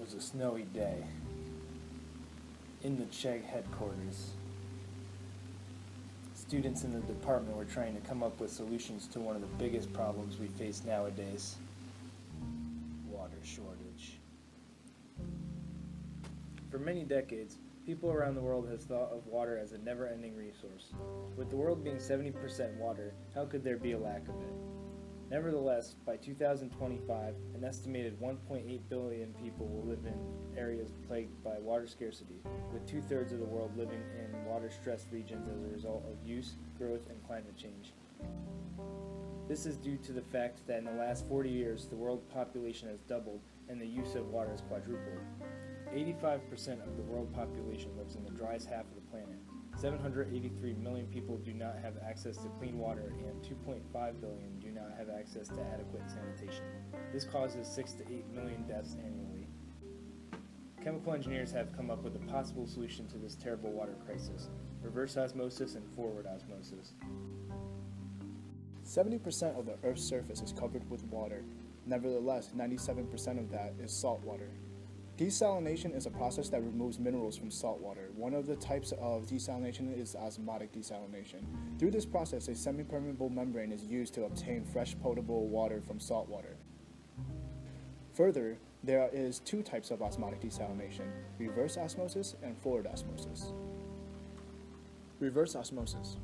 was a snowy day in the CHEG headquarters. Students in the department were trying to come up with solutions to one of the biggest problems we face nowadays: water shortage. For many decades, people around the world have thought of water as a never-ending resource. With the world being 70% water, how could there be a lack of it? Nevertheless, by 2025, an estimated 1.8 billion people will live in areas plagued by water scarcity, with 2/3 of the world living in water-stressed regions as a result of use, growth, and climate change. This is due to the fact that in the last 40 years, the world population has doubled and the use of water has quadrupled. 85% of the world population lives in the driest half of the planet. 783 million people do not have access to clean water, and 2.5 billion do not have access to adequate sanitation. This causes 6 to 8 million deaths annually. Chemical engineers have come up with a possible solution to this terrible water crisis: reverse osmosis and forward osmosis. 70% of the Earth's surface is covered with water. Nevertheless, 97% of that is salt water. Desalination is a process that removes minerals from salt water. One of the types of desalination is osmotic desalination. Through this process, a semi-permeable membrane is used to obtain fresh potable water from salt water. Further, there is two types of osmotic desalination: reverse osmosis and forward osmosis. Reverse osmosis.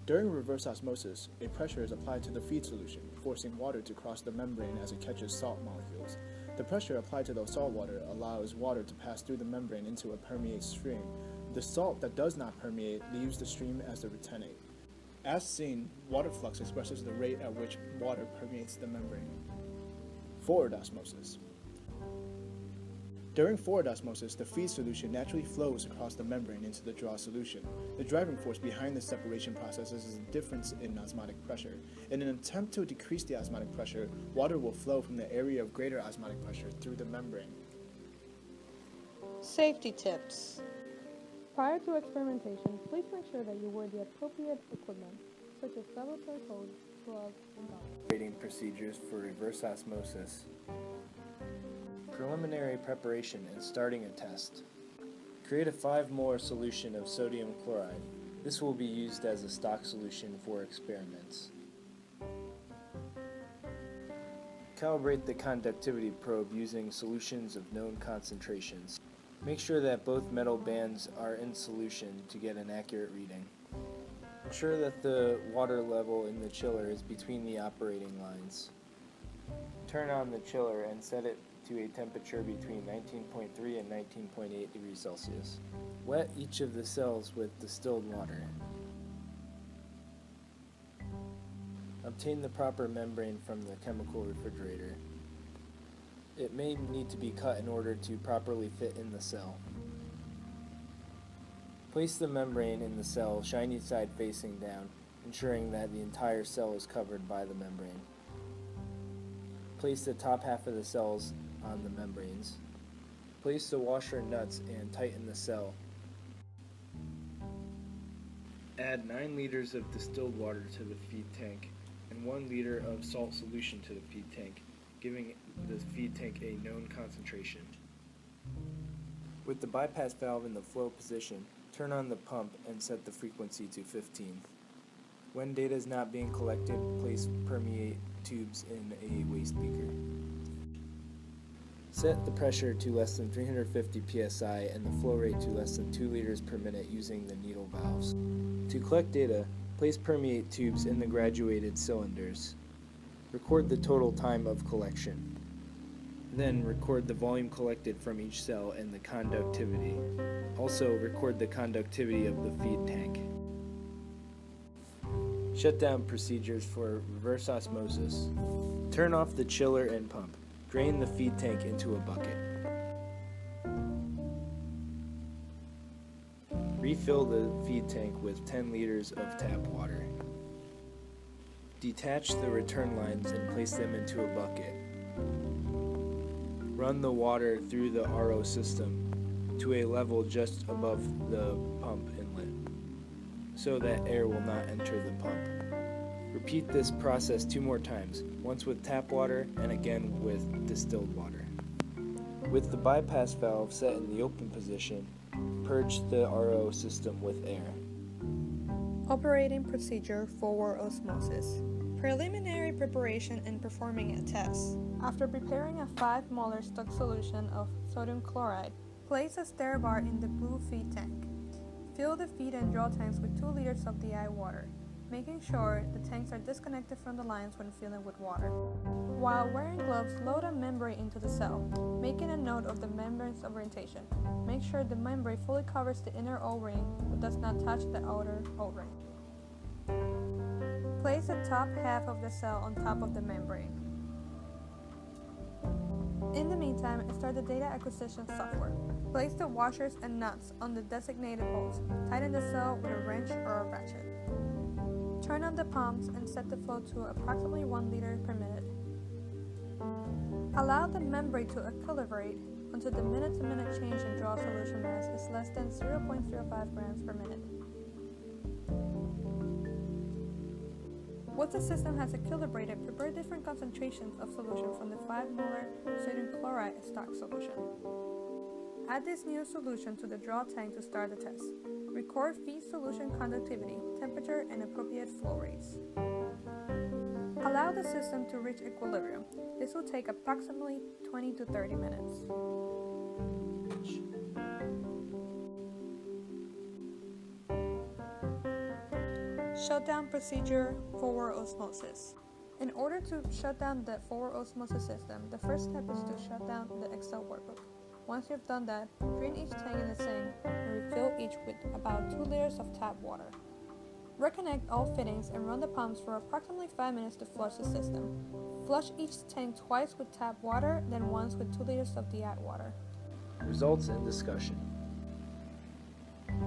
During reverse osmosis, a pressure is applied to the feed solution, forcing water to cross the membrane as it catches salt molecules. The pressure applied to the salt water allows water to pass through the membrane into a permeate stream. The salt that does not permeate leaves the stream as the retentate. As seen, water flux expresses the rate at which water permeates the membrane. Forward osmosis. During forward osmosis, the feed solution naturally flows across the membrane into the draw solution. The driving force behind this separation process is a difference in osmotic pressure. In an attempt to decrease the osmotic pressure, water will flow from the area of greater osmotic pressure through the membrane. Safety tips. Prior to experimentation, please make sure that you wear the appropriate equipment, such as laboratory coats, gloves, and goggles. Operating procedures for reverse osmosis. Preliminary preparation and starting a test. Create a 5 mole solution of sodium chloride. This will be used as a stock solution for experiments. Calibrate the conductivity probe using solutions of known concentrations. Make sure that both metal bands are in solution to get an accurate reading. Ensure that the water level in the chiller is between the operating lines. Turn on the chiller and set it to a temperature between 19.3 and 19.8 degrees Celsius. Wet each of the cells with distilled water. Obtain the proper membrane from the chemical refrigerator. It may need to be cut in order to properly fit in the cell. Place the membrane in the cell, shiny side facing down, ensuring that the entire cell is covered by the membrane. Place the top half of the cells on the membranes. Place the washer and nuts and tighten the cell. Add 9 liters of distilled water to the feed tank and 1 liter of salt solution to the feed tank, giving the feed tank a known concentration. With the bypass valve in the flow position, turn on the pump and set the frequency to 15. When data is not being collected, place permeate tubes in a waste beaker. Set the pressure to less than 350 psi and the flow rate to less than 2 liters per minute using the needle valves. To collect data, place permeate tubes in the graduated cylinders. Record the total time of collection. Then record the volume collected from each cell and the conductivity. Also record the conductivity of the feed tank. Shutdown procedures for reverse osmosis. Turn off the chiller and pump. Drain the feed tank into a bucket. Refill the feed tank with 10 liters of tap water. Detach the return lines and place them into a bucket. Run the water through the RO system to a level just above the pump inlet, so that air will not enter the pump. Repeat this process 2 more times, once with tap water and again with distilled water. With the bypass valve set in the open position, purge the RO system with air. Operating procedure: forward osmosis. Preliminary preparation and performing a test. After preparing a 5 molar stock solution of sodium chloride, place a stir bar in the blue feed tank. Fill the feed and draw tanks with 2 liters of DI water, making sure the tanks are disconnected from the lines when filling with water. While wearing gloves, load a membrane into the cell, making a note of the membrane's orientation. Make sure the membrane fully covers the inner O-ring but does not touch the outer O-ring. Place the top half of the cell on top of the membrane. In the meantime, start the data acquisition software. Place the washers and nuts on the designated holes. Tighten the cell with a wrench or a ratchet. Turn on the pumps and set the flow to approximately 1 liter per minute. Allow the membrane to equilibrate until the minute-to-minute change in draw solution mass is less than 0.05 grams per minute. Once the system has equilibrated, prepare different concentrations of solution from the 5 molar sodium chloride stock solution. Add this new solution to the draw tank to start the test. Record feed solution conductivity, temperature, and appropriate flow rates. Allow the system to reach equilibrium. This will take approximately 20 to 30 minutes. Shutdown procedure: forward osmosis. In order to shut down the forward osmosis system, the first step is to shut down the Excel workbook. Once you've done that, drain each tank in the sink and refill each with about 2 liters of tap water. Reconnect all fittings and run the pumps for approximately 5 minutes to flush the system. Flush each tank twice with tap water, then once with 2 liters of DI water. Results and discussion.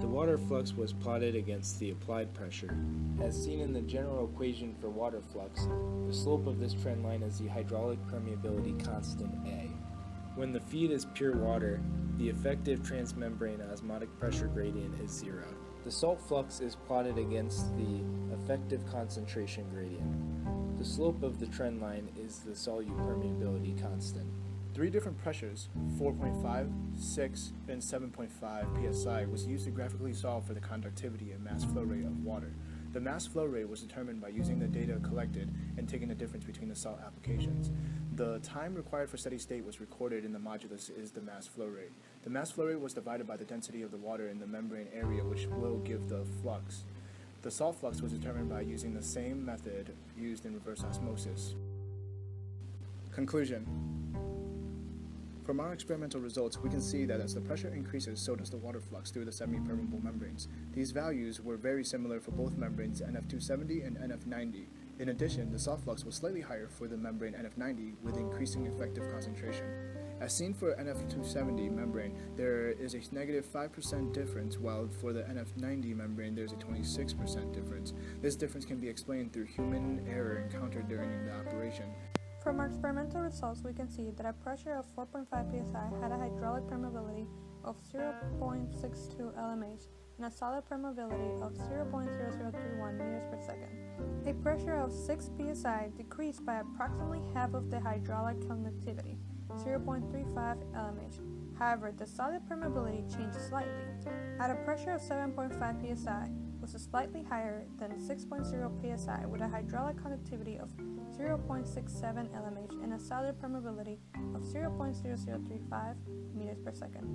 The water flux was plotted against the applied pressure. As seen in the general equation for water flux, the slope of this trend line is the hydraulic permeability constant A. When the feed is pure water, the effective transmembrane osmotic pressure gradient is 0. The salt flux is plotted against the effective concentration gradient. The slope of the trend line is the solute permeability constant. 3 different pressures, 4.5, 6, and 7.5 psi, was used to graphically solve for the conductivity and mass flow rate of water. The mass flow rate was determined by using the data collected and taking the difference between the salt applications. The time required for steady state was recorded in the modulus is the mass flow rate. The mass flow rate was divided by the density of the water in the membrane area, which will give the flux. The salt flux was determined by using the same method used in reverse osmosis. Conclusion. From our experimental results, we can see that as the pressure increases, so does the water flux through the semi-permeable membranes. These values were very similar for both membranes NF270 and NF90. In addition, the salt flux was slightly higher for the membrane NF90 with increasing effective concentration. As seen for NF270 membrane, there is a negative 5% difference, while for the NF90 membrane there is a 26% difference. This difference can be explained through human error encountered during the operation. From our experimental results, we can see that a pressure of 4.5 psi had a hydraulic permeability of 0.62 lmh and a solid permeability of 0.0031 meters per second. A pressure of 6 psi decreased by approximately half of the hydraulic conductivity, 0.35 lmh. However, the solid permeability changed slightly. At a pressure of 7.5 psi, was slightly higher than 6.0 psi with a hydraulic conductivity of 0.67 lmh and a solid permeability of 0.0035 meters per second.